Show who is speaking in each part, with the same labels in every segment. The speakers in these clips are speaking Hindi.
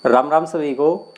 Speaker 1: राम राम सभी को।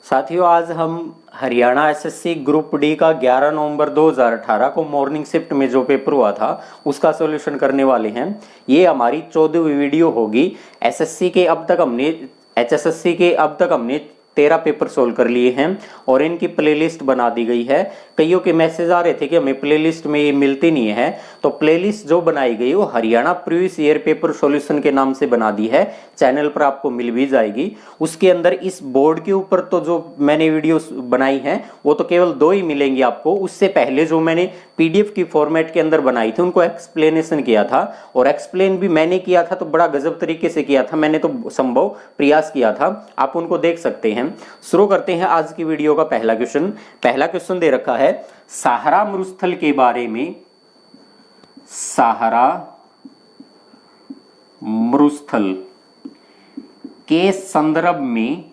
Speaker 1: साथियों, आज हम हरियाणा एसएससी ग्रुप डी का 11 नवंबर 2018 को मॉर्निंग शिफ्ट में जो पेपर हुआ था उसका सॉल्यूशन करने वाले हैं। ये हमारी 14वीं वीडियो होगी। एसएससी के अब तक हमने एचएसएससी के अब तक हमने 13 पेपर सोल्व कर लिए हैं और इनकी प्लेलिस्ट बना दी गई है। कईयों के मैसेज आ रहे थे कि हमें प्लेलिस्ट में ये मिलती नहीं है, तो प्लेलिस्ट जो बनाई गई वो Haryana previous year paper solution के नाम से बना दी है। चैनल पर आपको मिल भी जाएगी। उसके अंदर इस बोर्ड के ऊपर तो जो मैंने वीडियो बनाई है वो तो केवल 2 ही मिलेंगी आपको। उससे पहले जो मैंने पीडीएफ की फॉर्मेट के अंदर बनाई थी उनको एक्सप्लेनेशन किया था, और एक्सप्लेन भी मैंने किया था तो बड़ा गजब तरीके से किया था। मैंने तो संभव प्रयास किया था, आप उनको देख सकते हैं। शुरू करते हैं आज की वीडियो का पहला क्वेश्चन। पहला क्वेश्चन दे रखा है सहारा मरुस्थल के बारे में। सहारा मरुस्थल के संदर्भ में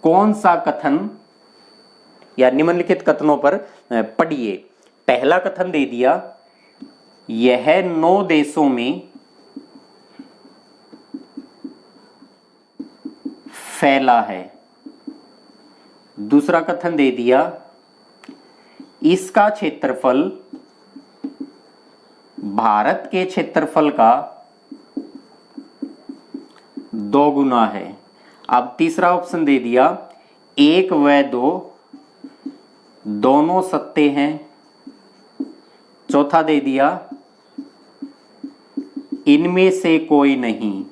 Speaker 1: कौन सा कथन या निम्नलिखित कथनों पर पढ़िए। पहला कथन दे दिया, यह 9 देशों में फैला है। दूसरा कथन दे दिया, इसका क्षेत्रफल भारत के क्षेत्रफल का 2 गुना है। अब तीसरा ऑप्शन दे दिया, 1 व 2 दोनों सत्य हैं। चौथा दे दिया, इनमें से कोई नहीं।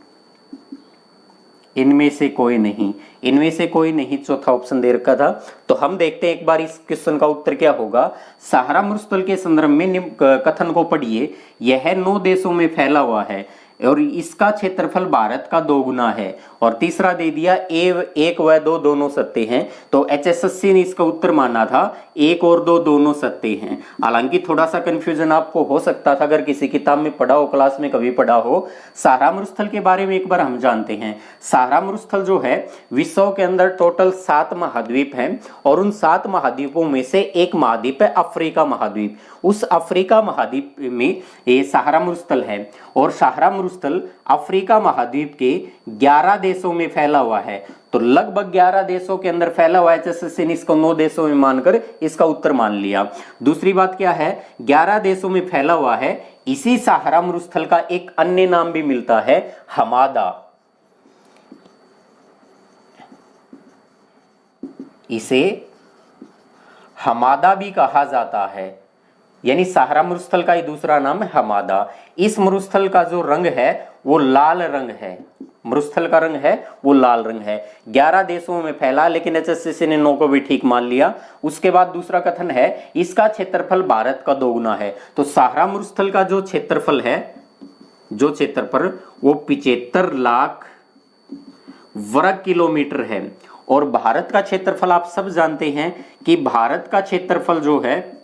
Speaker 1: इनमें से कोई नहीं, इनमें से कोई नहीं, चौथा ऑप्शन दे रखा था। तो हम देखते हैं एक बार इस क्वेश्चन का उत्तर क्या होगा। सहारा मरुस्थल के संदर्भ में कथन को पढ़िए, यह 9 देशों में फैला हुआ है और इसका क्षेत्रफल भारत का 2 गुना है। और तीसरा दे दिया, 1 व 2 दोनों सत्य हैं। तो एचएसएससी ने इसका उत्तर माना था 1 और 2 दोनों सत्य हैं। हालांकि थोड़ा सा कंफ्यूजन आपको हो सकता था अगर किसी किताब में पढ़ा हो, क्लास में कभी पढ़ा हो। सहारा मरुस्थल के बारे में एक बार हम जानते हैं। सहारा मरुस्थल जो है विश्व के अंदर टोटल 7 महाद्वीप हैं और उन 7 महाद्वीपों में से एक महाद्वीप है अफ्रीका महाद्वीप। उस अफ्रीका महाद्वीप में ये सहारा मरुस्थल है और सहारा मरुस्थल अफ्रीका महाद्वीप के 11 देशों में फैला हुआ है। तो लगभग 11 देशों के अंदर फैला हुआ है। एचएसएससी ने इसको 9 देशों में मानकर इसका उत्तर मान लिया। दूसरी बात क्या है, 11 देशों में फैला हुआ है। इसी सहारा मरुस्थल का एक अन्य नाम भी मिलता है, हमादा। इसे हमादा भी कहा जाता है, यानी सहारा मरुस्थल का ही दूसरा नाम है हमादा। इस मरुस्थल का जो रंग है वो लाल रंग है। मरुस्थल का रंग है वो लाल रंग है। 11 देशों में फैला, लेकिन एचएसएससी ने 9 को भी ठीक मान लिया। उसके बाद दूसरा कथन है, इसका क्षेत्रफल भारत का 2 गुना है। तो सहारा मरुस्थल का जो क्षेत्रफल है, जो क्षेत्रफल वो 75 लाख वर्ग किलोमीटर है। और भारत का क्षेत्रफल आप सब जानते हैं कि भारत का क्षेत्रफल जो है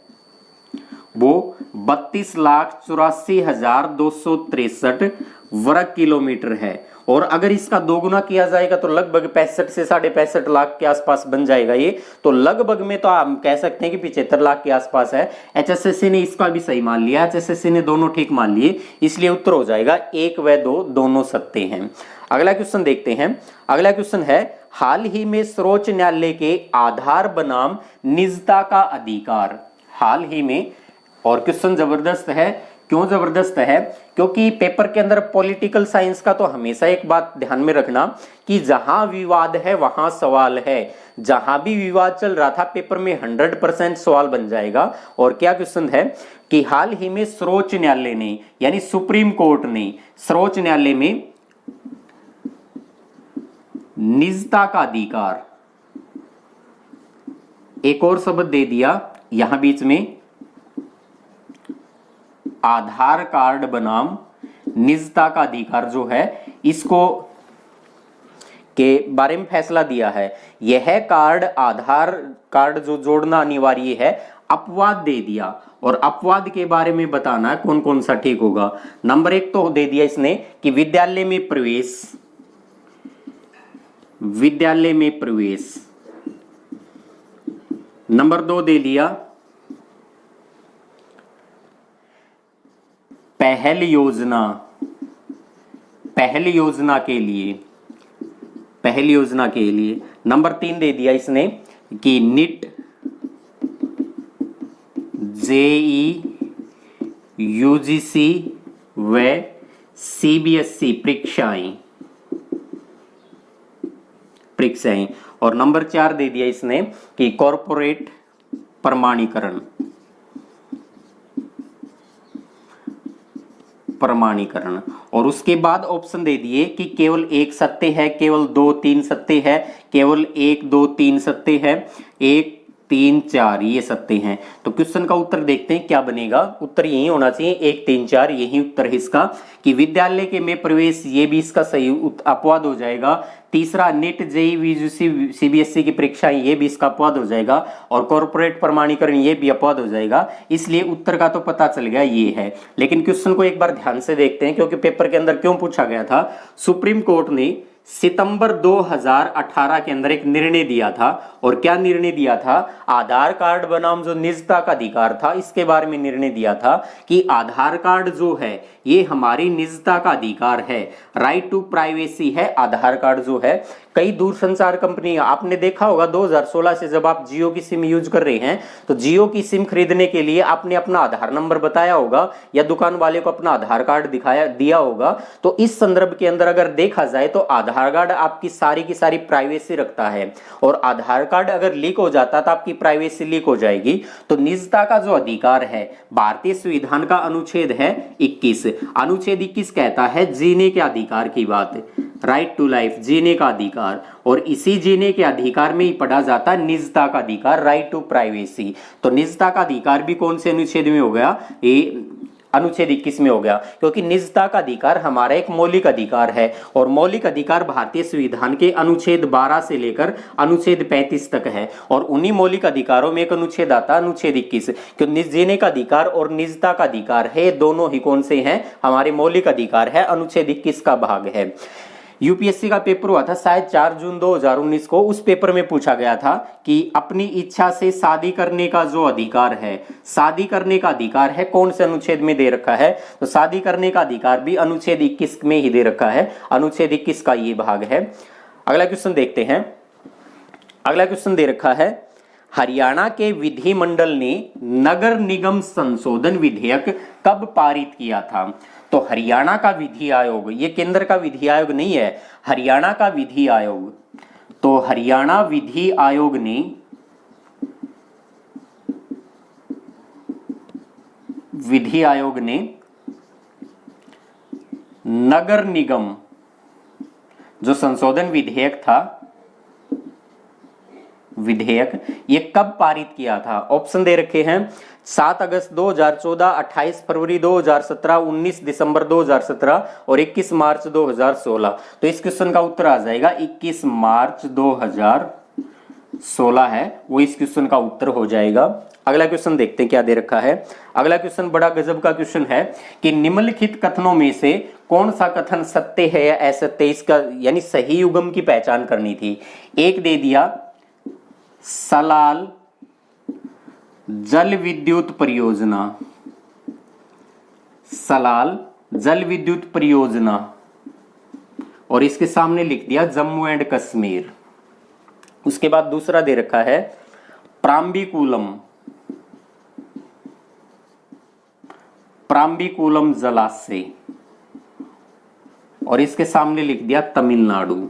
Speaker 1: वो 32,84,263 वर्ग किलोमीटर है। और अगर इसका 2 गुना किया जाएगा तो लगभग 65 से 65.5 लाख के आसपास बन जाएगा ये। तो लगभग में तो आप कह सकते हैं कि 75 लाख के आसपास है। एचएसएससी ने इसका भी सही मान लिया, एचएसएससी ने दोनों ठीक मान लिए, इसलिए उत्तर हो जाएगा 1 व 2 दोनों सत्य हैं। अगला क्वेश्चन देखते हैं। अगला क्वेश्चन है, हाल ही में सर्वोच्च न्यायालय के आधार बनाम निजता का अधिकार। हाल ही में, और क्वेश्चन जबरदस्त है। क्यों जबरदस्त है? क्योंकि पेपर के अंदर पॉलिटिकल साइंस का तो हमेशा एक बात ध्यान में रखना कि जहां विवाद है वहां सवाल है। जहां भी विवाद चल रहा था पेपर में 100% सवाल बन जाएगा। और क्या क्वेश्चन है कि हाल ही में सर्वोच्च न्यायालय ने, यानी सुप्रीम कोर्ट ने सर्वोच्च न्यायालय में निजता का अधिकार, एक और शब्द दे दिया यहां बीच में, आधार कार्ड बनाम निजता का अधिकार जो है, इसको के बारे में फैसला दिया है। यह कार्ड, आधार कार्ड जो जोड़ना अनिवार्य है, अपवाद दे दिया। और अपवाद के बारे में बताना है कौन कौन सा ठीक होगा। नंबर 1 तो दे दिया इसने कि विद्यालय में प्रवेश, विद्यालय में प्रवेश। नंबर 2 दे दिया पहल योजना, पहल योजना के लिए, पहली योजना के लिए। नंबर 3 दे दिया इसने कि नीट, जेई, यूजीसी व सीबीएसई परीक्षाएं। और नंबर 4 दे दिया इसने कि कॉरपोरेट प्रमाणीकरण। और उसके बाद ऑप्शन दे दिए कि केवल 1 सत्य है, केवल 2 3 सत्य है, केवल 1 2 3 सत्य है, 1 3 4 ये सत्य हैं। तो क्वेश्चन का उत्तर देखते हैं क्या बनेगा। उत्तर यही होना चाहिए 1 3 4, यही उत्तर है इसका कि विद्यालय के में प्रवेश, ये भी इसका सही अपवाद हो जाएगा। तीसरा नीट, जेई, यूजीसी, सीबीएसई की परीक्षाएं, ये भी इसका अपवाद हो जाएगा। और कॉर्पोरेट प्रमाणीकरण, ये भी अपवाद हो जाएगा। इसलिए उत्तर का तो पता चल गया ये है। लेकिन क्वेश्चन को एक बार ध्यान से देखते हैं, क्योंकि पेपर के अंदर क्यों पूछा गया था। सुप्रीम कोर्ट ने सितंबर 2018 के अंदर एक निर्णय दिया था। और क्या निर्णय दिया था? आधार कार्ड बनाम जो निजता का अधिकार था, इसके बारे में निर्णय दिया था कि आधार कार्ड जो है ये हमारी निजता का अधिकार है, राइट टू प्राइवेसी है आधार कार्ड जो है। कई दूरसंचार कंपनी, आपने देखा होगा 2016 से जब आप जियो की सिम यूज कर रहे हैं, तो जियो की सिम खरीदने के लिए आपने अपना आधार नंबर बताया होगा या दुकान वाले को अपना आधार कार्ड दिया होगा। तो इस संदर्भ के अंदर अगर देखा जाए तो आधार कार्ड आपकी सारी की सारी प्राइवेसी रखता है। और आधार कार्ड अगर लीक हो जाता तो आपकी प्राइवेसी लीक हो जाएगी। तो निजता का जो अधिकार है, भारतीय संविधान का अनुच्छेद है 21, अनुच्छेद 21 कहता है जीने के अधिकार की बात, राइट टू लाइफ, जीने का अधिकार। और इसी जीने के अधिकार में ही पढ़ा जाता है निजता का अधिकार, राइट टू प्राइवेसी। तो निजता का अधिकार भी कौन से अनुच्छेद में हो गया? ये अनुच्छेद 21 में हो गया, क्योंकि निजता का अधिकार हमारा एक मौलिक अधिकार है। और मौलिक अधिकार भारतीय संविधान के अनुच्छेद 12 से लेकर अनुच्छेद 35 तक है। और उन्हीं मौलिक अधिकारों में एक अनुच्छेद आता है अनुच्छेद 21, क्योंकि जीने का अधिकार और निजता का अधिकार है, दोनों ही कौन से हैं? हमारे मौलिक अधिकार है, अनुच्छेद 21 का भाग है। यूपीएससी का पेपर हुआ था शायद 4 जून 2019 को। उस पेपर में पूछा गया था कि अपनी इच्छा से शादी करने का जो अधिकार है, शादी करने का अधिकार है कौन से अनुच्छेद में दे रखा है? तो शादी करने का अधिकार भी अनुच्छेद 21 में ही दे रखा है, अनुच्छेद 21 का ये भाग है। अगला क्वेश्चन देखते हैं। अगला क्वेश्चन दे रखा है, हरियाणा के विधिमंडल ने नगर निगम संशोधन विधेयक कब पारित किया था? तो हरियाणा का विधि आयोग, ये केंद्र का विधि आयोग नहीं है, हरियाणा का विधि आयोग। तो हरियाणा विधि आयोग ने नगर निगम जो संशोधन विधेयक था, ये कब पारित किया था? ऑप्शन दे रखे हैं 7 अगस्त 2014, 28 फरवरी 2017, 19 दिसंबर 2017 और 21 मार्च 2016। तो इस क्वेश्चन का उत्तर आ जाएगा 21 मार्च 2016 है वो इस क्वेश्चन का उत्तर हो जाएगा। अगला क्वेश्चन देखते हैं क्या दे रखा है। अगला क्वेश्चन बड़ा गजब का क्वेश्चन है कि निम्नलिखित कथनों में से कौन सा कथन सत्य है या असत्य, इसका यानी सही युग्म की पहचान करनी थी। एक दे दिया सलाल जल विद्युत परियोजना, सलाल जल विद्युत परियोजना, और इसके सामने लिख दिया जम्मू एंड कश्मीर। उसके बाद दूसरा दे रखा है प्राम्बिकुलम जलाशय, और इसके सामने लिख दिया तमिलनाडु।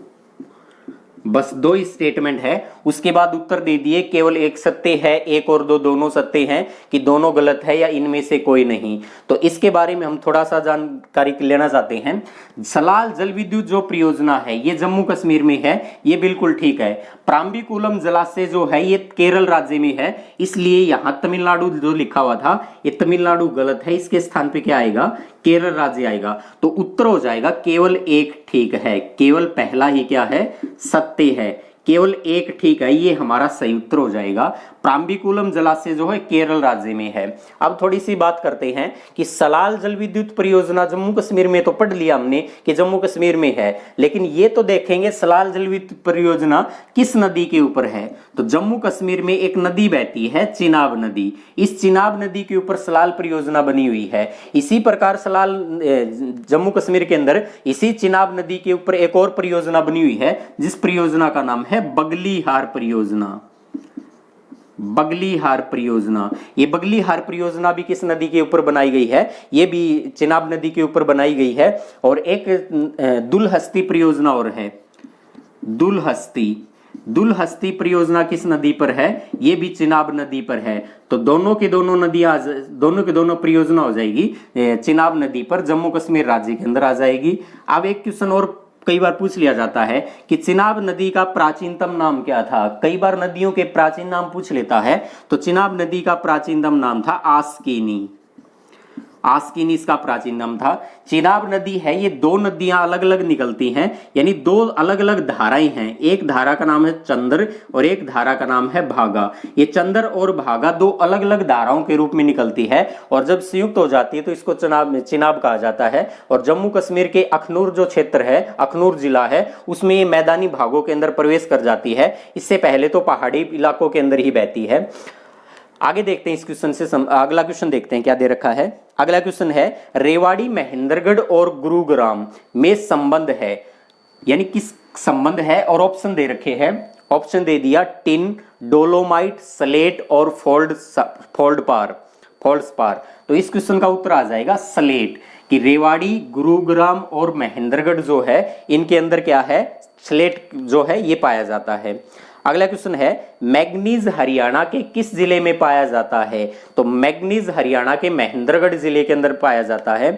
Speaker 1: बस 2 स्टेटमेंट है। उसके बाद उत्तर दे दिए केवल एक सत्य है, 1 और 2 दोनों सत्य हैं, कि दोनों गलत है या इनमें से कोई नहीं। तो इसके बारे में हम थोड़ा सा जानकारी लेना चाहते हैं। सलाल जल विद्युत जो परियोजना है ये जम्मू कश्मीर में है, ये बिल्कुल ठीक है। प्राम्बिकुलम जलाशय जो है ये केरल राज्य में है, इसलिए यहां तमिलनाडु जो लिखा हुआ था ये तमिलनाडु गलत है, इसके स्थान पे क्या आएगा? केरल राज्य आएगा। तो उत्तर हो जाएगा केवल एक ठीक है, केवल पहला ही क्या है? सत्य है, केवल एक ठीक है, ये हमारा सही उत्तर हो जाएगा। प्राम्बिकुलम जलाशय जो है केरल राज्य में है। अब थोड़ी सी बात करते हैं कि सलाल जल विद्युत परियोजना जम्मू कश्मीर में, तो पढ़ लिया हमने कि जम्मू कश्मीर में है, लेकिन ये तो देखेंगे सलाल जल विद्युत परियोजना किस नदी के ऊपर है। तो जम्मू कश्मीर में एक नदी बहती है चिनाब नदी, इस चिनाब नदी के ऊपर सलाल परियोजना बनी हुई है। इसी प्रकार सलाल जम्मू कश्मीर के अंदर इसी चिनाब नदी के ऊपर एक और परियोजना बनी हुई है, जिस परियोजना का नाम है बगलीहार परियोजना। बगलीहार परियोजना, ये बगलीहार परियोजना भी किस नदी के ऊपर बनाई गई है, ये भी चिनाब नदी के ऊपर बनाई गई है। और एक दुलहस्ती परियोजना और है, दुलहस्ती परियोजना किस नदी पर है, ये भी चिनाब नदी पर है। तो दोनों की दोनों नदियां, दोनों की दोनों परियोजना हो जाएगी चिनाब नदी पर, जम्मू कश्मीर राज्य के अंदर आ जाएगी। अब एक क्वेश्चन और कई बार पूछ लिया जाता है कि चिनाब नदी का प्राचीनतम नाम क्या था। कई बार नदियों के प्राचीन नाम पूछ लेता है, तो चिनाब नदी का प्राचीनतम नाम था आस्किनी। आस्किनी इसका प्राचीन नाम था। चिनाब नदी है, ये दो नदियां अलग अलग निकलती हैं, यानी दो अलग अलग धाराएं हैं। एक धारा का नाम है चंद्र और एक धारा का नाम है भागा। ये चंद्र और भागा दो अलग अलग धाराओं के रूप में निकलती है, और जब संयुक्त हो जाती है तो इसको चिनाब कहा जाता है। और जम्मू कश्मीर के अखनूर जो क्षेत्र है, अखनूर जिला है, उसमें ये मैदानी भागों के अंदर प्रवेश कर जाती है। इससे पहले तो पहाड़ी इलाकों के अंदर ही बहती है। आगे देखते हैं इस क्वेश्चन से, अगला क्वेश्चन देखते हैं क्या दे रखा है। अगला क्वेश्चन है रेवाड़ी, महेंद्रगढ़ और गुरुग्राम में संबंध है, यानी किस संबंध है, और ऑप्शन दे रखे हैं। ऑप्शन दे दिया टिन, डोलोमाइट, स्लेट और फोल्डस्पार। तो इस क्वेश्चन का उत्तर आ जाएगा स्लेट, कि रेवाड़ी, गुरुग्राम और महेंद्रगढ़ जो है इनके अंदर क्या है, स्लेट जो है ये पाया जाता है। अगला क्वेश्चन है मैग्नीज हरियाणा के किस जिले में पाया जाता है। तो मैग्नीज हरियाणा के महेंद्रगढ़ जिले के अंदर पाया जाता है।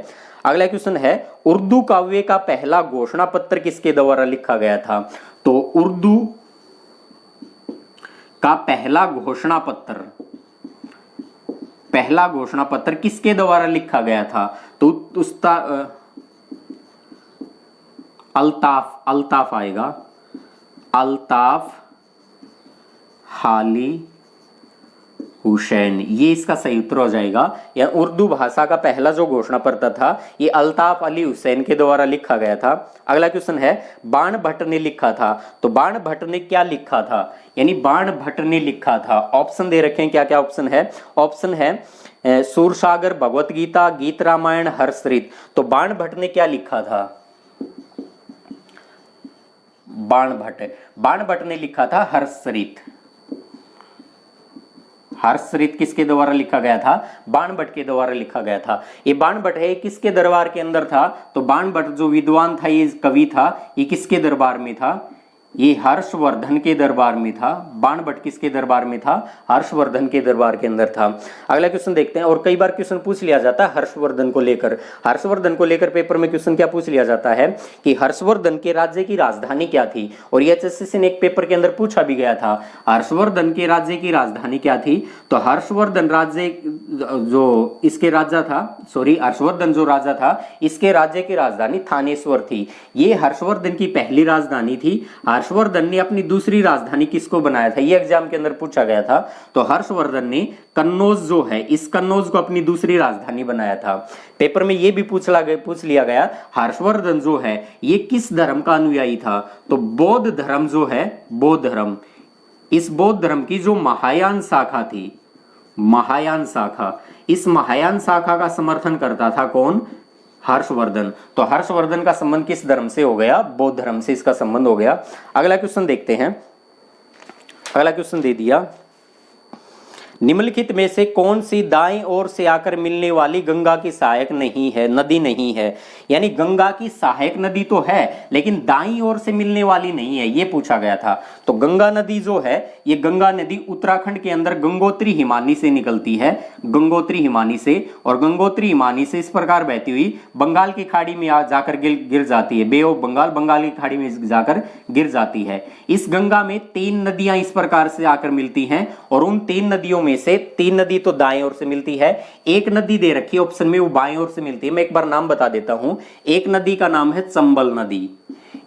Speaker 1: अगला क्वेश्चन है उर्दू काव्य का पहला घोषणा पत्र किसके द्वारा लिखा गया था। तो उर्दू का पहला घोषणा पत्र किसके द्वारा लिखा गया था। तो उसका अल्ताफ आएगा, अल्ताफ हाली हुसैन, ये इसका सही उत्तर हो जाएगा। या उर्दू भाषा का पहला जो घोषणा पत्र था ये अल्ताफ अली हुसैन के द्वारा लिखा गया था। अगला क्वेश्चन है बाण भट्ट ने लिखा था। तो बाण भट्ट ने क्या लिखा था, यानी बाण भट्ट ने लिखा था। ऑप्शन दे रखे हैं, क्या क्या ऑप्शन है। ऑप्शन है सूरसागर, भगवत गीता, गीत रामायण, हर्षचरित। तो बाण भट्ट ने क्या लिखा था, बाण भट्ट ने लिखा था हर्षचरित। हर्षचरित किसके द्वारा लिखा गया था, बाण भट्ट के द्वारा लिखा गया था। ये बाण भट्ट है किसके दरबार के अंदर था। तो बाण भट्ट जो विद्वान था, ये कवि था, ये किसके दरबार में था, ये हर्षवर्धन के दरबार में था। बाण भट्ट किसके दरबार में था, हर्षवर्धन के दरबार के अंदर था। अगला क्वेश्चन देखते हैं, और कई बार क्वेश्चन पूछ लिया जाता है हर्षवर्धन को लेकर पेपर में क्वेश्चन क्या पूछ लिया जाता है कि हर्षवर्धन के राज्य की राजधानी क्या थी। और ये एचएससी ने एक पेपर के अंदर पूछा भी गया था, हर्षवर्धन के राज्य की राजधानी क्या थी। तो हर्षवर्धन राज्य जो इसके राजा था, हर्षवर्धन जो राजा था, इसके राज्य की राजधानी थानेश्वर थी। ये हर्षवर्धन की पहली राजधानी थी। हर्षवर्धन ने अपनी दूसरी राजधानी किसको बनाया था, ये एग्जाम के अंदर पूछा गया था। तो हर्षवर्धन ने कन्नौज जो है, इस कन्नौज को अपनी दूसरी राजधानी बनाया था। पेपर में ये भी पूछ लिया गया हर्षवर्धन जो है ये किस धर्म का अनुयायी था। तो बौद्ध धर्म जो है, बौद्ध धर्म, इस बौद्ध धर्म की जो महायान शाखा थी, इस महायान शाखा का समर्थन करता था कौन, हर्षवर्धन। तो हर्षवर्धन का संबंध किस धर्म से हो गया, बौद्ध धर्म से इसका संबंध हो गया। अगला क्वेश्चन देखते हैं। अगला क्वेश्चन दे दिया निम्नलिखित में से कौन सी दाईं ओर से आकर मिलने वाली गंगा की सहायक नदी नहीं है। यानी गंगा की सहायक नदी तो है लेकिन दाईं ओर से मिलने वाली नहीं है, ये पूछा गया था। तो गंगा नदी जो है, ये गंगा नदी उत्तराखंड के अंदर गंगोत्री हिमानी से निकलती है, गंगोत्री हिमानी से। और गंगोत्री हिमानी से इस प्रकार बहती हुई बंगाल की खाड़ी में जाकर गिर जाती है, बे ऑफ बंगाल, बंगाल की खाड़ी में जाकर गिर जाती है। इस गंगा में 3 नदियां इस प्रकार से आकर मिलती हैं, और उन 3 नदियों में से 3 नदी तो दाएं ओर से मिलती है, एक नदी दे रखी है ऑप्शन में, वो बाएं ओर से मिलती है। मैं एक बार नाम बता देता हूं। एक नदी का नाम है चंबल नदी,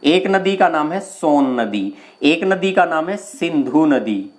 Speaker 1: एक नदी का नाम है सोन नदी, एक नदी का नाम है सिंधु नदी,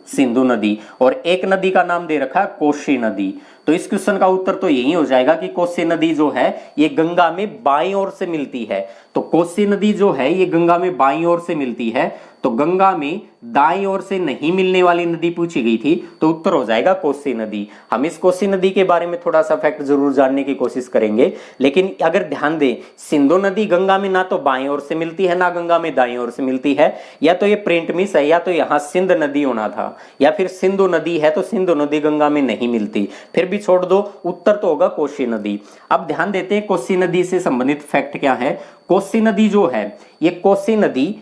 Speaker 1: सिंधु नदी, और एक नदी का नाम दे रखा है कोसी नदी। तो इस क्वेश्चन का उत्तर तो यही हो जाएगा कि कोसी नदी जो है ये गंगा में बाईं ओर से मिलती है। तो कोसी नदी जो है ये गंगा में बाईं ओर से मिलती है, तो गंगा में दाईं ओर से नहीं मिलने वाली नदी पूछी गई थी, तो उत्तर हो जाएगा कोसी नदी। हम इस कोसी नदी के बारे में थोड़ा सा फैक्ट जरूर जानने की कोशिश करेंगे, लेकिन अगर ध्यान दें सिंधु नदी गंगा में ना तो बाईं ओर से मिलती है ना गंगा में दाईं ओर से मिलती है, या तो ये प्रिंट मिस है, या तो यहाँ सिंध नदी होना था, या फिर सिंधु नदी है तो सिंधु नदी गंगा में नहीं मिलती, फिर भी छोड़ दो, उत्तर तो होगा कोसी नदी। अब ध्यान देते हैं कोसी नदी से संबंधित फैक्ट क्या है। कोसी नदी जो है ये कोसी नदी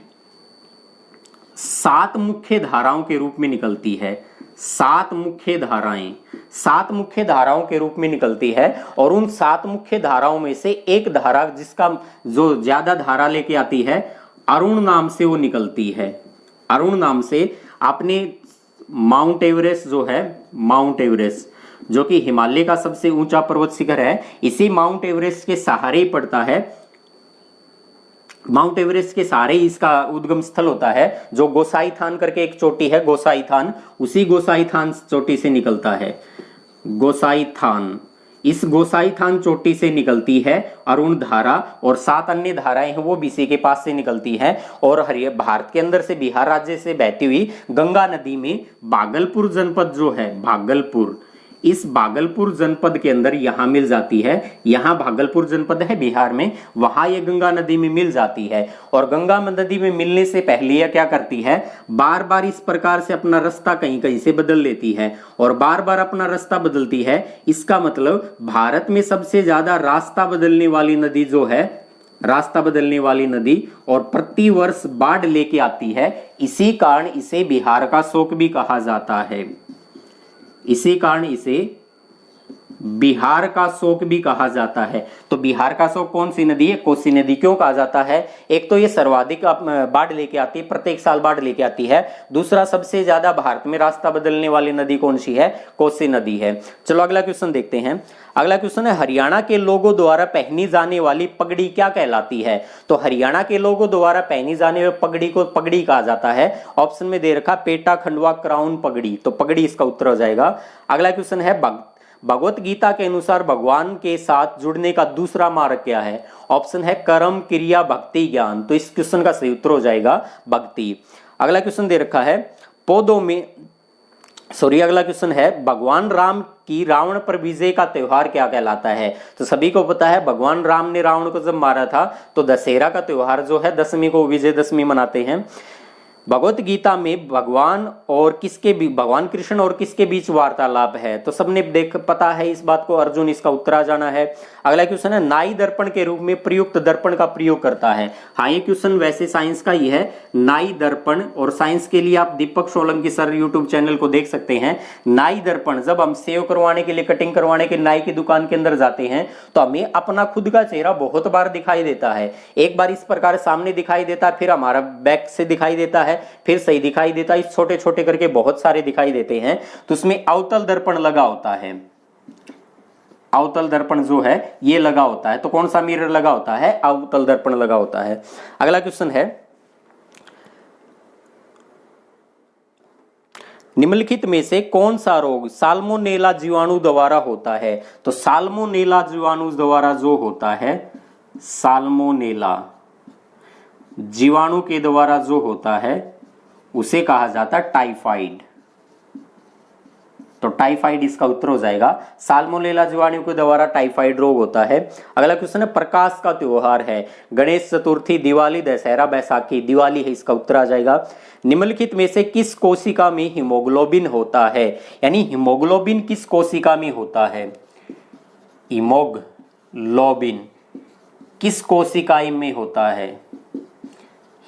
Speaker 1: 7 मुख्य धाराओं के रूप में निकलती है, 7 मुख्य धाराएं, 7 मुख्य धाराओं के रूप में निकलती है, और उन 7 मुख्य धाराओं में से एक धारा जिसका जो ज्यादा धारा लेके आती है अरुण नाम से वो निकलती है, अरुण नाम से। आपने माउंट एवरेस्ट जो है, माउंट एवरेस्ट जो कि हिमालय का सबसे ऊंचा पर्वत शिखर है, इसी माउंट एवरेस्ट के सहारे ही पड़ता है, माउंट एवरेस्ट के सहारे ही इसका उद्गम स्थल होता है, जो गोसाई थान करके एक चोटी है, गोसाई थान, उसी गोसाई थान चोटी से निकलता है, गोसाई थान, इस गोसाई थान चोटी से निकलती है अरुण धारा, और 7 अन्य धाराएं हैं वो भी इसी के पास से निकलती हैं। और भारत के अंदर से बिहार राज्य से बहती हुई गंगा नदी में भागलपुर जनपद जो है, भागलपुर, इस भागलपुर जनपद के अंदर यहां मिल जाती है, यहां भागलपुर जनपद है बिहार में, वहां ये गंगा नदी में मिल जाती है। और गंगा नदी में मिलने से पहले यह क्या करती है, बार बार इस प्रकार से अपना रास्ता कहीं कहीं से बदल लेती है, और बार बार अपना रास्ता बदलती है, इसका मतलब भारत में सबसे ज्यादा रास्ता बदलने वाली नदी जो है, रास्ता बदलने वाली नदी, और प्रति वर्ष बाढ़ लेके आती है, इसी कारण इसे बिहार का शोक भी कहा जाता है, इसी कारण इसे बिहार का शोक भी कहा जाता है। तो बिहार का शोक कौन सी नदी है, कोसी नदी। क्यों कहा जाता है, एक तो ये सर्वाधिक बाढ़ लेके आती है, प्रत्येक साल बाढ़ लेके आती है, दूसरा सबसे ज्यादा भारत में रास्ता बदलने वाली नदी कौन सी है, कोसी नदी है। चलो अगला क्वेश्चन देखते हैं। अगला क्वेश्चन है हरियाणा के लोगों द्वारा पहनी जाने वाली पगड़ी क्या कहलाती है। तो हरियाणा के लोगों द्वारा पहनी जाने वाली पगड़ी को पगड़ी कहा जाता है। ऑप्शन में दे रखा पेटा, खंडवा, क्राउन, पगड़ी, तो पगड़ी इसका उत्तर हो जाएगा। अगला क्वेश्चन है भगवत गीता के अनुसार भगवान के साथ जुड़ने का दूसरा मार्ग क्या है। ऑप्शन है कर्म, क्रिया, भक्ति, ज्ञान, तो इस क्वेश्चन का सही उत्तर हो जाएगा भक्ति। अगला क्वेश्चन दे रखा है पौधों में अगला क्वेश्चन है भगवान राम की रावण पर विजय का त्योहार क्या कहलाता है। तो सभी को पता है भगवान राम ने रावण को जब मारा था तो दशहरा का त्योहार जो है दशमी को विजयदशमी मनाते हैं। भगवत गीता में भगवान कृष्ण और किसके बीच वार्तालाप है, तो सबने पता है इस बात को, अर्जुन, इसका उत्तर आ जाना है। अगला क्वेश्चन है नाई दर्पण के रूप में प्रयुक्त दर्पण का प्रयोग करता है। हाँ, ये क्वेश्चन वैसे साइंस का ही है, नाई दर्पण, और साइंस के लिए आप दीपक सोलंकी सर यूट्यूब चैनल को देख सकते हैं। नाई दर्पण, जब हम सेव करवाने के लिए, कटिंग करवाने के नाई की दुकान के अंदर जाते हैं तो हमें अपना खुद का चेहरा बहुत बार दिखाई देता है। एक बार इस प्रकार सामने दिखाई देता है, फिर हमारा बैक से दिखाई देता है, फिर सही दिखाई देता है, छोटे छोटे करके बहुत सारे दिखाई देते हैं। तो उसमें अवतल दर्पण लगा होता है, अवतल दर्पण जो है ये लगा होता है। तो कौन सा मिरर लगा होता है, अवतल दर्पण लगा होता है। अगला क्वेश्चन है निम्नलिखित में से कौन सा रोग साल्मोनेला जीवाणु द्वारा होता है। तो साल्मोनेला जीवाणु द्वारा जो होता है, साल्मोनेला जीवाणु के द्वारा जो होता है उसे कहा जाता है टाइफाइड। तो टाइफाइड इसका उत्तर हो जाएगा। साल्मोनेला जीवाणु के द्वारा टाइफाइड रोग होता है। अगला क्वेश्चन है प्रकाश का त्योहार है, गणेश चतुर्थी, दिवाली, दशहरा, बैसाखी। दिवाली है, इसका उत्तर आ जाएगा। निम्नलिखित में से किस कोशिका में हीमोग्लोबिन होता है, यानी हीमोग्लोबिन किस कोशिका में होता है। हीमोग्लोबिन किस कोशिका में होता है,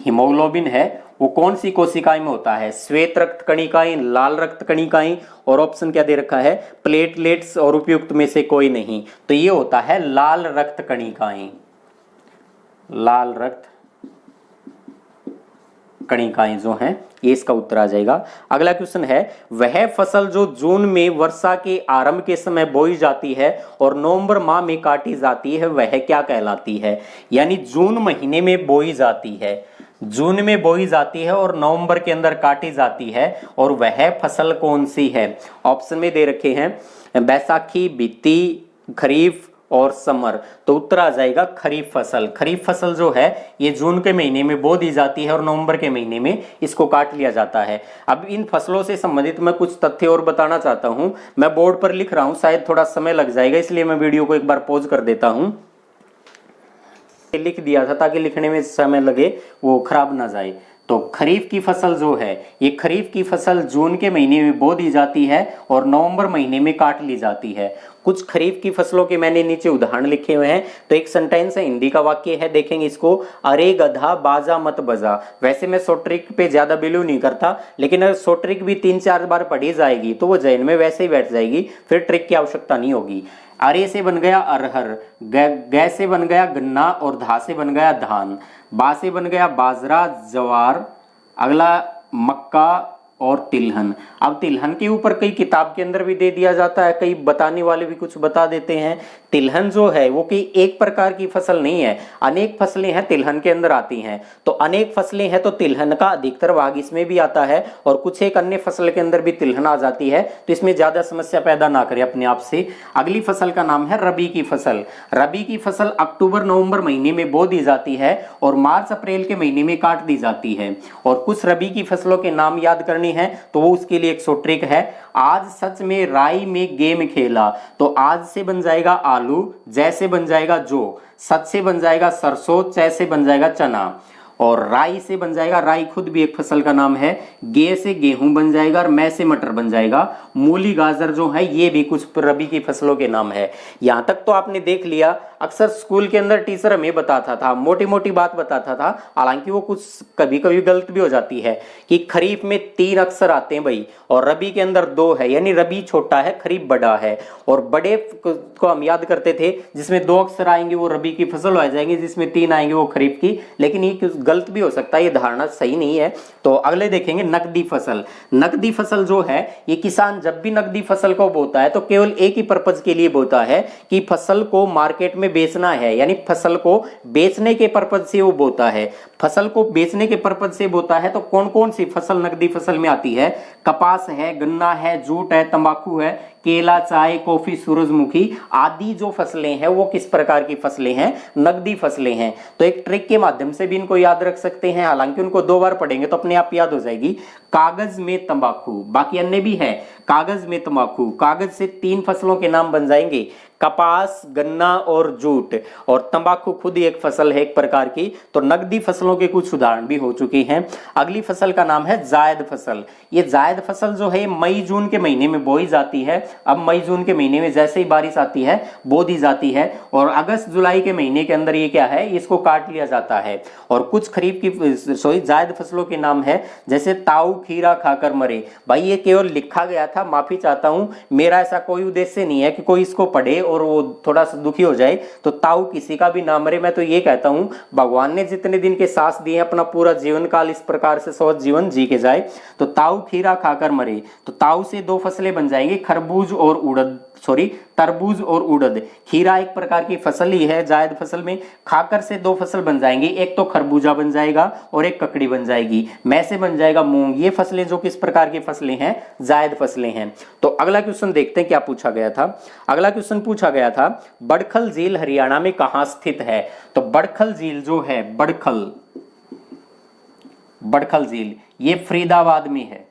Speaker 1: हीमोग्लोबिन है वो कौन सी कोशिकाएं में होता है। श्वेत रक्त कणिकाएं, लाल रक्त कणिकाएं, और ऑप्शन क्या दे रखा है, प्लेटलेट्स और उपयुक्त में से कोई नहीं। तो ये होता है लाल रक्त कणिकाएं, लाल रक्त कणिकाएं जो हैं, ये इसका उत्तर आ जाएगा। अगला क्वेश्चन है, वह फसल जो जून में वर्षा के आरंभ के समय बोई जाती है और नवंबर माह में काटी जाती है, वह क्या कहलाती है? यानी जून महीने में बोई जाती है, जून में बोई जाती है और नवंबर के अंदर काटी जाती है, और वह फसल कौन सी है? ऑप्शन में दे रखे हैं बैसाखी, बीती, खरीफ और समर। तो उत्तर आ जाएगा खरीफ फसल। खरीफ फसल जो है ये जून के महीने में बो दी जाती है और नवंबर के महीने में इसको काट लिया जाता है। अब इन फसलों से संबंधित मैं कुछ तथ्य और बताना चाहता हूं। मैं बोर्ड पर लिख रहा हूं, शायद थोड़ा समय लग जाएगा, इसलिए मैं वीडियो को एक बार पॉज कर देता हूं। लिख दिया था ताकि लिखने में समय लगे वो खराब ना जाए। तो खरीफ की फसल जो है, ये खरीफ की फसल जून के महीने में बो दी जाती है और नवंबर महीने में काट ली जाती है। कुछ खरीफ की फसलों के मैंने नीचे उदाहरण लिखे हुए हैं। तो एक सेंटेंस है, हिंदी का वाक्य है, देखेंगे इसको, अरे गधा बाजा मत बजा। वैसे मैं शॉर्ट ट्रिक पे ज्यादा बिलीव नहीं करता, लेकिन अगर शॉर्ट ट्रिक भी 3-4 बार पढ़ी जाएगी तो वो जहन में वैसे ही बैठ जाएगी, फिर ट्रिक की आवश्यकता नहीं होगी। अरे से बन गया अरहर, गै से बन गया गन्ना और धा से बन गया धान, बा से बन गया बाजरा, जवार, अगला मक्का और तिलहन। अब तिलहन के ऊपर कई किताब के अंदर भी दे दिया जाता है, कई बताने वाले भी कुछ बता देते हैं। तिलहन जो है वो कि एक प्रकार की फसल नहीं है, अनेक फसलें हैं तिलहन के अंदर आती हैं। तो अनेक फसलें हैं तो तिलहन का अधिकतर भाग इसमें भी आता है, और कुछ एक अन्य फसल के अंदर भी तिलहन आ जाती है। तो इसमें ज्यादा समस्या पैदा ना करें अपने आप से। अगली फसल का नाम है रबी की फसल। रबी की फसल अक्टूबर नवंबर महीने में बो दी जाती है और मार्च अप्रैल के महीने में काट दी जाती है। और कुछ रबी की फसलों के नाम याद करने हैं तो वो उसके लिए एक शॉर्ट ट्रिक है। आज सच में राई में गेम खेला, तो आज से बन जाएगा आलू, जैसे बन जाएगा जो, सच से बन जाएगा सरसों, चै से बन जाएगा चना, और राई से बन जाएगा, राई खुद भी एक फसल का नाम है, गे से गेहूं बन जाएगा और मै से मटर बन जाएगा। मूली गाजर जो है ये भी कुछ रबी की फसलों के नाम है। यहां तक तो आपने देख लिया। अक्सर स्कूल के अंदर टीचर हमें बताता था, मोटी मोटी बात बताता था, हालांकि वो कुछ कभी कभी गलत भी हो जाती है, कि खरीफ में 3 अक्षर आते हैं भाई और रबी के अंदर 2 है, यानी रबी छोटा है खरीफ बड़ा है। और बड़े को हम याद करते थे जिसमें 2 अक्षर आएंगे वो रबी की फसल हो जाएंगे, जिसमें 3 आएंगे वो खरीफ की। लेकिन ये गलत भी हो सकता है, ये धारणा सही नहीं है। तो अगले देखेंगे नकदी फसल। नकदी फसल जो है ये किसान जब भी नकदी फसल को बोता है तो केवल एक ही पर्पज के लिए बोता है कि फसल को मार्केट में बेचना है, यानी फसल को बेचने के पर्पज से वो बोता है। फसल को बेचने के पर्पज से बोता है। तो कौन कौन सी फसल नकदी फसल में आती है? कपास है, गन्ना है, जूट है, तंबाकू है, केला, चाय, कॉफी, सूरजमुखी आदि जो फसलें हैं वो किस प्रकार की फसलें हैं? नकदी फसलें हैं। तो एक ट्रिक के माध्यम से भी इनको याद रख सकते हैं, हालांकि उनको 2 बार पढ़ेंगे तो अपने आप याद हो जाएगी। कागज में तंबाकू, बाकी अन्य भी है। कागज में तंबाकू, कागज से 3 फसलों के नाम बन जाएंगे, कपास, गन्ना और जूट। और तंबाकू खुद ही एक फसल है एक प्रकार की। तो नकदी फसलों के कुछ उदाहरण भी हो चुके हैं। अगली फसल का नाम है जायद फसल। ये जायद फसल जो है मई जून के महीने में बोई जाती है। अब मई जून के महीने में जैसे ही बारिश आती है बो दी जाती है, और अगस्त जुलाई के महीने के अंदर ये क्या है, इसको काट लिया जाता है। और कुछ खरीफ की जायद फसलों के नाम है जैसे ताऊ खीरा खाकर मरे। भाई ये केवल लिखा गया था, माफी चाहता हूं, मेरा ऐसा कोई उद्देश्य नहीं है कि कोई इसको पढ़े और वो थोड़ा सा दुखी हो जाए। तो ताऊ किसी का भी ना मरे। मैं तो ये कहता हूं भगवान ने जितने दिन के सांस दिए हैं अपना पूरा जीवन काल इस प्रकार से स्वस्थ जीवन जी के जाए। तो ताऊ खीरा खाकर मरे। तो ताऊ से 2 फसलें बन जाएंगी, खरबूज और उड़द, तरबूज और उड़द। खीरा एक प्रकार की फसल ही है जायद फसल में। खाकर से 2 फसल बन जाएंगी, एक तो खरबूजा बन जाएगा और एक ककड़ी बन जाएगी। मै से बन जाएगा मूंग। ये फसलें जो किस प्रकार की फसलें हैं? जायद फसलें हैं। तो अगला क्वेश्चन देखते हैं क्या पूछा गया था। अगला क्वेश्चन पूछा गया था बड़खल झील हरियाणा में कहां स्थित है? तो बड़खल झील जो है, बड़खल झील ये फरीदाबाद में है।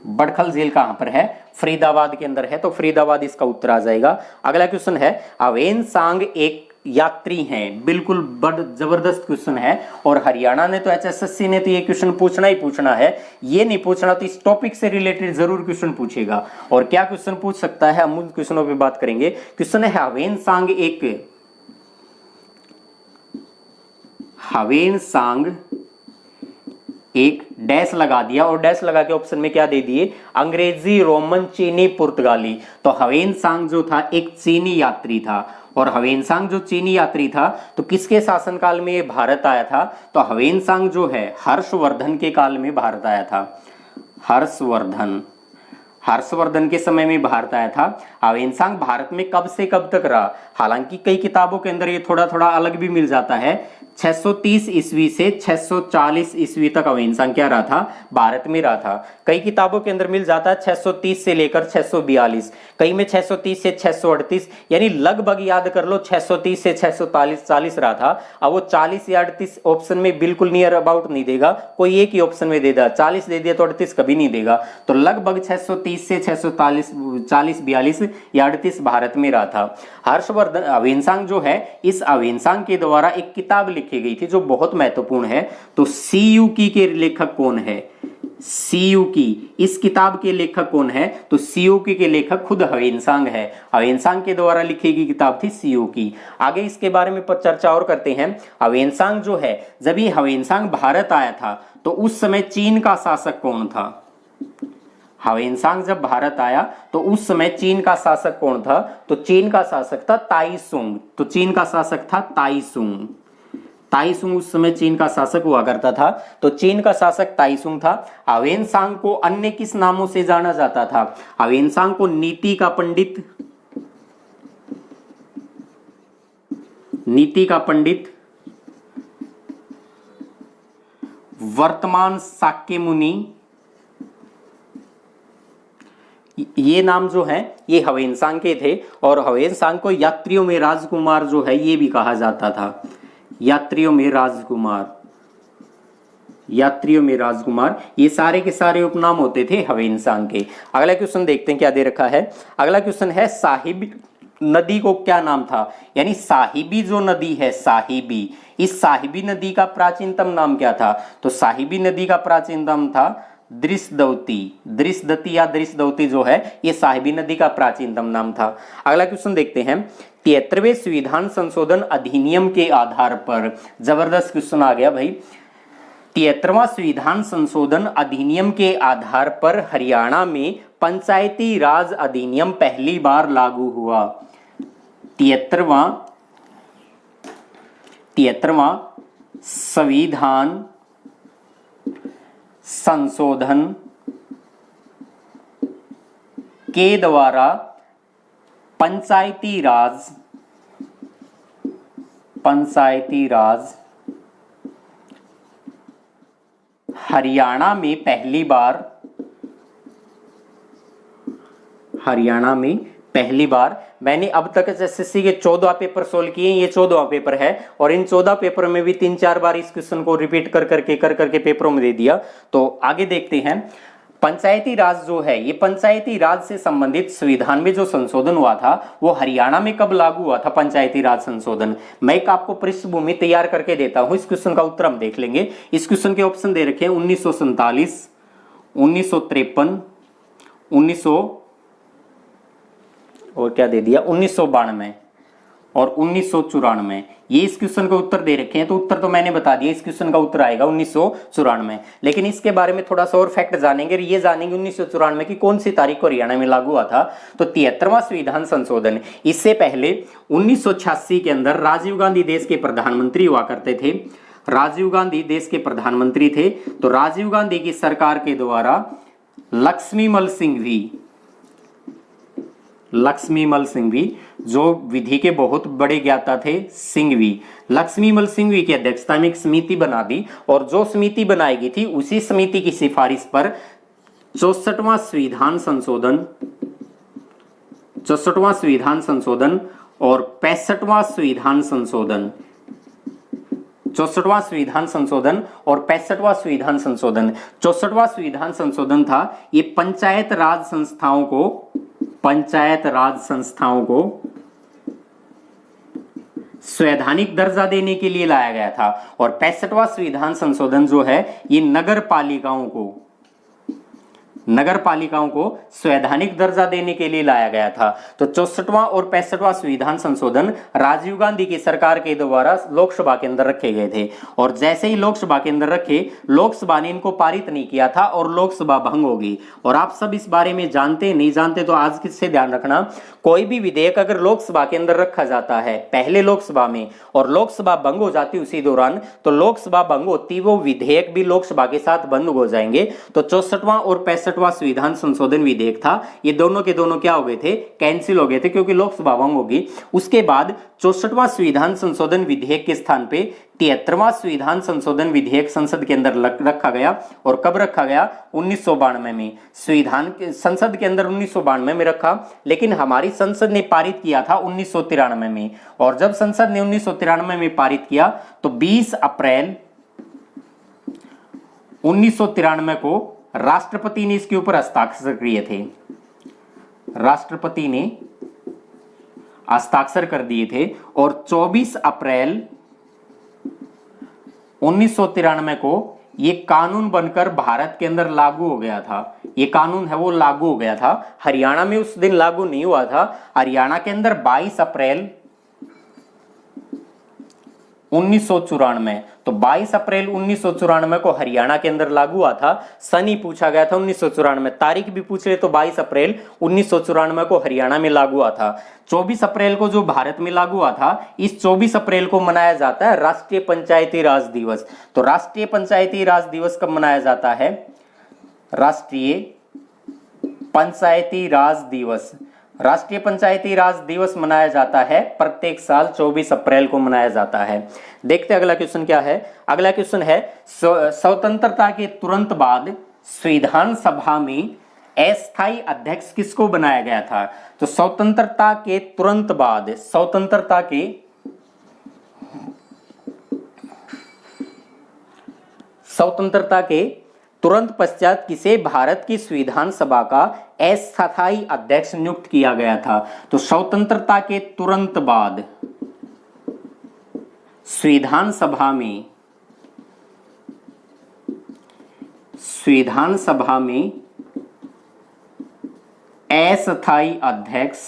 Speaker 1: बड़खल झील कहां पर है? फरीदाबाद के अंदर है। तो फरीदाबाद इसका उत्तर आ जाएगा। अगला क्वेश्चन है अवेन सांग एक यात्री हैं। बिल्कुल बड़ जबरदस्त क्वेश्चन है, और हरियाणा ने तो HSSC ने तो ये क्वेश्चन पूछना ही पूछना है। ये नहीं पूछना तो इस टॉपिक से रिलेटेड जरूर क्वेश्चन पूछेगा। और क्या क्वेश्चन पूछ सकता है, हम उन क्वेश्चनों पे बात करेंगे। क्वेश्चन है हवेन सांग एक डैश लगा दिया, और डैश लगा के ऑप्शन में क्या दे दिए? अंग्रेजी, रोमन, चीनी, पुर्तगाली। तो हवेन सांग जो था एक चीनी यात्री था, और ह्वेनसांग जो चीनी यात्री था, तो किसके शासनकाल में ये भारत आया था? तो ह्वेनसांग जो है हर्षवर्धन के काल में भारत आया था। हर्षवर्धन के समय में भारत आया था। ह्वेनसांग भारत में कब से कब तक रहा? हालांकि कई किताबों के अंदर ये थोड़ा थोड़ा अलग भी मिल जाता है। 630 ईस्वी से 640 ईस्वी तक ह्वेनसांग क्या रहा था? भारत में रहा था। कई किताबों के अंदर मिल जाता है 630 से लेकर 642, कई में 630 से 638, यानी लगभग याद कर लो 630 से 640 रहा था। अब वो 40 या 38 ऑप्शन में बिल्कुल नियर अबाउट नहीं देगा, कोई एक ही ऑप्शन में दे देगा। 40 दे दिया तो 38 कभी नहीं देगा। तो लगभग 630 से 640 42 या 38 भारत में रहा था। हर्षवर्धन ह्वेनसांग जो है, इस ह्वेनसांग के द्वारा एक किताब लिखी गई थी जो बहुत महत्वपूर्ण है। तो सीयूकी के लेखक कौन है? सीयूकी, इस किताब के लेखक कौन है? तो सीयूकी के लेखक खुद ह्वेनसांग है। ह्वेनसांग के द्वारा लिखी गई किताब थी सीयूकी। आगे इसके बारे में चर्चा और करते हैं। ह्वेनसांग जो है, जब ये ह्वेनसांग भारत आया था तो उस समय चीन का शासक कौन था? ह्वेनसांग जब भारत आया तो उस समय चीन का शासक कौन था? तो चीन का शासक था ताइसुंग। तो चीन का शासक था ताइसुंग। ताइसुंग उस समय चीन का शासक हुआ करता था। तो चीन का शासक ताइसुंग था। ह्वेनसांग को अन्य किस नामों से जाना जाता था? ह्वेनसांग को नीति का पंडित, वर्तमान शाक्य मुनि, ये नाम जो है ये ह्वेनसांग के थे। और ह्वेनसांग को यात्रियों में राजकुमार जो है ये भी कहा जाता था। यात्रियों में राजकुमार, ये सारे के सारे उपनाम होते थे ह्वेनसांग के। अगला क्वेश्चन देखते हैं क्या दे रखा है। अगला क्वेश्चन है साहिबी नदी को क्या नाम था? यानी साहिबी जो नदी है, साहिबी, इस साहिबी नदी का प्राचीनतम नाम क्या था? तो साहिबी नदी का प्राचीनतम था दृशदती या दृशदौती जो है ये साहिबी नदी का प्राचीनतम नाम था। अगला क्वेश्चन देखते हैं। 73वें संविधान संशोधन अधिनियम के आधार पर, जबरदस्त क्वेश्चन आ गया भाई। 73वां संविधान संशोधन अधिनियम के आधार पर हरियाणा में पंचायती राज अधिनियम पहली बार लागू हुआ। 73वां संविधान संशोधन के द्वारा पंचायती राज हरियाणा में पहली बार मैंने अब तक एसएससी के 14 पेपर सोल्व किए, ये 14वां पेपर है। और इन 14 पेपर में भी 3-4 बार इस क्वेश्चन को रिपीट कर करके पेपरों में दे दिया। तो आगे देखते हैं। पंचायती राज जो है, ये पंचायती राज से संबंधित संविधान में जो संशोधन हुआ था वो हरियाणा में कब लागू हुआ था? पंचायती राज संशोधन। मैं एक आपको पृष्ठभूमि तैयार करके देता हूं, इस क्वेश्चन का उत्तर हम देख लेंगे। इस क्वेश्चन के ऑप्शन दे रखे हैं 1947, 1953, 1900 और क्या दे दिया 1992 और 1994। ये इस क्वेश्चन का उत्तर दे रखे हैं। तो उत्तर तो मैंने बता दिया, इस क्वेश्चन का उत्तर आएगा 1994। लेकिन इसके बारे में थोड़ा सा और फैक्ट जानेंगे। ये जानेंगे 1994 की कौन सी तारीख को हरियाणा में लागू हुआ था। तो 73वां संविधान संशोधन, इससे पहले 1986 के अंदर राजीव गांधी देश के प्रधानमंत्री हुआ करते थे। राजीव गांधी देश के प्रधानमंत्री थे। तो राजीव गांधी की सरकार के द्वारा लक्ष्मीमल सिंघवी जो विधि के बहुत बड़े ज्ञाता थे, लक्ष्मीमल सिंघवी की अध्यक्षता में एक समिति बना दी। और जो समिति बनाई गई थी उसी समिति की सिफारिश पर 64वां संविधान संशोधन और 65वां संविधान संशोधन, 64वां संविधान संशोधन और 65वां संविधान संशोधन। 64वां संविधान संशोधन था, ये पंचायत राज संस्थाओं को संवैधानिक दर्जा देने के लिए लाया गया था। और 65वां संविधान संशोधन जो है ये नगर नगर पालिकाओं को संवैधानिक दर्जा देने के लिए लाया गया था। तो 64वां और 65वां संविधान संशोधन राजीव गांधी की सरकार के द्वारा लोकसभा के अंदर रखे गए थे, और जैसे ही लोकसभा के अंदर रखे, लोकसभा ने इनको पारित नहीं किया था और लोकसभा भंग होगी। और आप सब इस बारे में जानते नहीं जानते तो आज किससे ध्यान रखना, कोई भी विधेयक अगर लोकसभा के अंदर रखा जाता है पहले लोकसभा में और लोकसभा भंग हो जाती उसी दौरान, तो लोकसभा भंग होती वो विधेयक भी लोकसभा के साथ बंद हो जाएंगे। तो 64वां और 65वां संविधान संशोधन विधेयक था, ये दोनों के दोनों क्या हो गए थे, कैंसिल हो गए थे, क्योंकि लोकसभा भंग होगी। उसके बाद 64वां संविधान संशोधन विधेयक के स्थान पे 73वां संविधान संशोधन विधेयक संसद के अंदर रखा गया। और कब रखा गया, 1992 में। संविधान संसद के अंदर 1992 में रखा, लेकिन हमारी संसद ने पारित किया था 1993 में। और जब संसद ने 1993 में पारित किया तो 20 अप्रैल 1993 को राष्ट्रपति ने इसके ऊपर हस्ताक्षर किए थे। राष्ट्रपति ने हस्ताक्षर कर दिए थे और 24 अप्रैल 1993 को ये कानून बनकर भारत के अंदर लागू हो गया था। ये कानून है वो लागू हो गया था। हरियाणा में उस दिन लागू नहीं हुआ था। हरियाणा के अंदर 22 अप्रैल 1994, तो 22 अप्रैल 1994 को हरियाणा के अंदर लागू हुआ था। सन ही पूछा गया था 1994, तारीख भी पूछ ले तो 22 अप्रैल 1994 को हरियाणा में लागू हुआ था। 24 अप्रैल को जो भारत में लागू हुआ था, इस 24 अप्रैल को मनाया जाता है राष्ट्रीय पंचायती राज दिवस। तो राष्ट्रीय पंचायती राज दिवस कब मनाया जाता है, राष्ट्रीय पंचायती राज दिवस। राष्ट्रीय पंचायती राज दिवस मनाया जाता है प्रत्येक साल 24 अप्रैल को मनाया जाता है। देखते अगला क्वेश्चन क्या है। अगला क्वेश्चन है, स्वतंत्रता के तुरंत बाद संविधान सभा में अस्थायी अध्यक्ष किसको बनाया गया था। तो स्वतंत्रता के तुरंत बाद, स्वतंत्रता के तुरंत पश्चात किसे भारत की संविधान सभा का अस्थायी अध्यक्ष नियुक्त किया गया था। तो स्वतंत्रता के तुरंत बाद संविधान सभा में अस्थायी अध्यक्ष।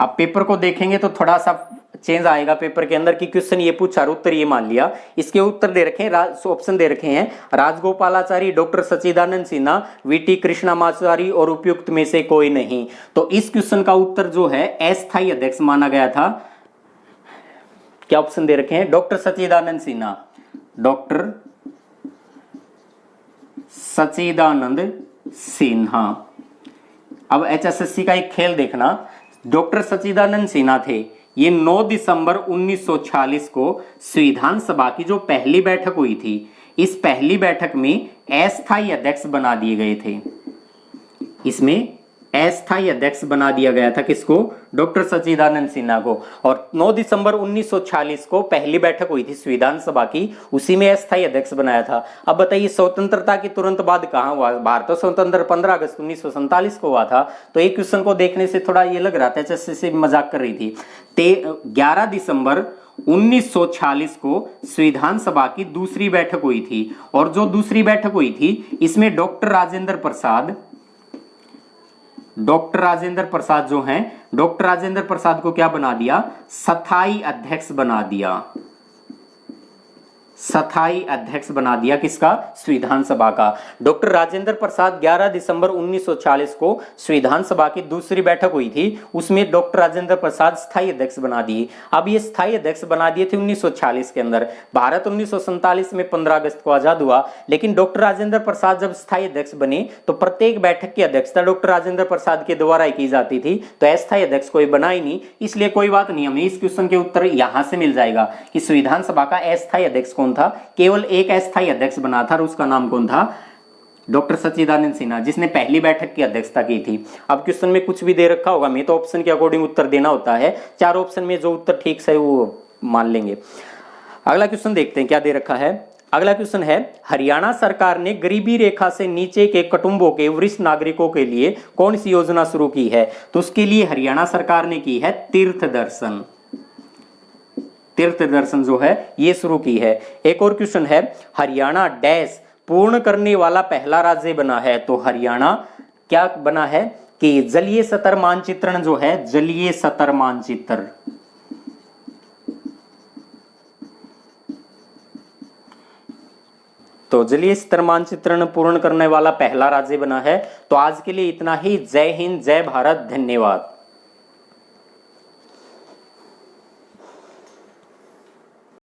Speaker 1: अब पेपर को देखेंगे तो थोड़ा सा चेंज आएगा पेपर के अंदर कि क्वेश्चन ये पूछा और उत्तर ये मान लिया। इसके उत्तर दे रखे हैं, ऑप्शन दे रखे हैं, राजगोपालाचारी, डॉक्टर सच्चिदानंद सिन्हा, वीटी कृष्णमाचारी और उपयुक्त में से कोई नहीं। तो इस क्वेश्चन का उत्तर जो है अस्थायी अध्यक्ष माना गया था। क्या ऑप्शन दे रखे हैं, डॉक्टर सच्चिदानंद सिन्हा, डॉक्टर सच्चिदानंद सिन्हा। अब एचएसएससी का एक खेल देखना, डॉक्टर सच्चिदानंद सिन्हा थे, ये 9 दिसंबर 1946 को संविधान सभा की जो पहली बैठक हुई थी, इस पहली बैठक में अस्थायी अध्यक्ष बना दिए गए थे। इसमें अस्थायी अध्यक्ष बना दिया गया था किसको, डॉक्टर सच्चिदानंद सिन्हा को। और 9 दिसंबर 1946 को पहली बैठक हुई थी संविधान सभा की, उसी में अस्थायी अध्यक्ष बनाया था। अब बताइए स्वतंत्रता के तुरंत बाद कहां हुआ, भारत तो स्वतंत्र 15 अगस्त 1947 को हुआ था। तो एक क्वेश्चन को देखने से थोड़ा ये लग रहा था जैसे से मजाक कर रही थी। 11 दिसंबर 1946 को संविधान सभा की दूसरी बैठक हुई थी, और जो दूसरी बैठक हुई थी इसमें डॉक्टर राजेंद्र प्रसाद जो हैं, डॉक्टर राजेंद्र प्रसाद को क्या बना दिया, स्थायी अध्यक्ष बना दिया। स्थायी अध्यक्ष बना दिया किसका, संविधान सभा का। डॉक्टर राजेंद्र प्रसाद 11 दिसंबर 1940 को संविधान सभा की दूसरी बैठक हुई थी, उसमें डॉक्टर राजेंद्र प्रसाद स्थायी अध्यक्ष बना दिए। अब ये स्थायी अध्यक्ष बना दिए थे 1940 के अंदर। भारत 1947 में 15 अगस्त को आजाद हुआ, लेकिन डॉक्टर राजेंद्र प्रसाद जब स्थायी अध्यक्ष बने तो प्रत्येक बैठक की अध्यक्षता डॉक्टर राजेंद्र प्रसाद के द्वारा ही की जाती थी। तो अस्थायी अध्यक्ष कोई बना ही नहीं, इसलिए कोई बात नहीं, हमें इस क्वेश्चन के उत्तर यहां से मिल जाएगा कि संविधान सभा का अस्थायी अध्यक्ष कौन था। केवल एक अस्थायी अध्यक्ष बना था और उसका नाम कौन था, डॉक्टर सच्चिदानंद सिन्हा, जिसने पहली बैठक की अध्यक्षता की थी। अब क्वेश्चन में कुछ भी दे रखा होगा, मैं तो ऑप्शन के अकॉर्डिंग उत्तर देना होता है, 4 ऑप्शन में जो उत्तर ठीक से वो मान लेंगे। अगला क्वेश्चन देखते हैं क्या दे रखा है। अगला क्वेश्चन है, हरियाणा सरकार ने गरीबी रेखा से नीचे के कुटुंबों के वरिष्ठ नागरिकों के लिए कौन सी योजना शुरू की है। तो उसके लिए हरियाणा सरकार ने की है तीर्थ दर्शन। तीर्थ दर्शन जो है ये शुरू की है। एक और क्वेश्चन है, हरियाणा डैश पूर्ण करने वाला पहला राज्य बना है तो हरियाणा। क्या बना है कि जलीय सतर मानचित्रण जो है, जलीय सतर मानचित्र, तो जलीय स्तर मानचित्रण पूर्ण करने वाला पहला राज्य बना है। तो आज के लिए इतना ही। जय हिंद, जय भारत, धन्यवाद।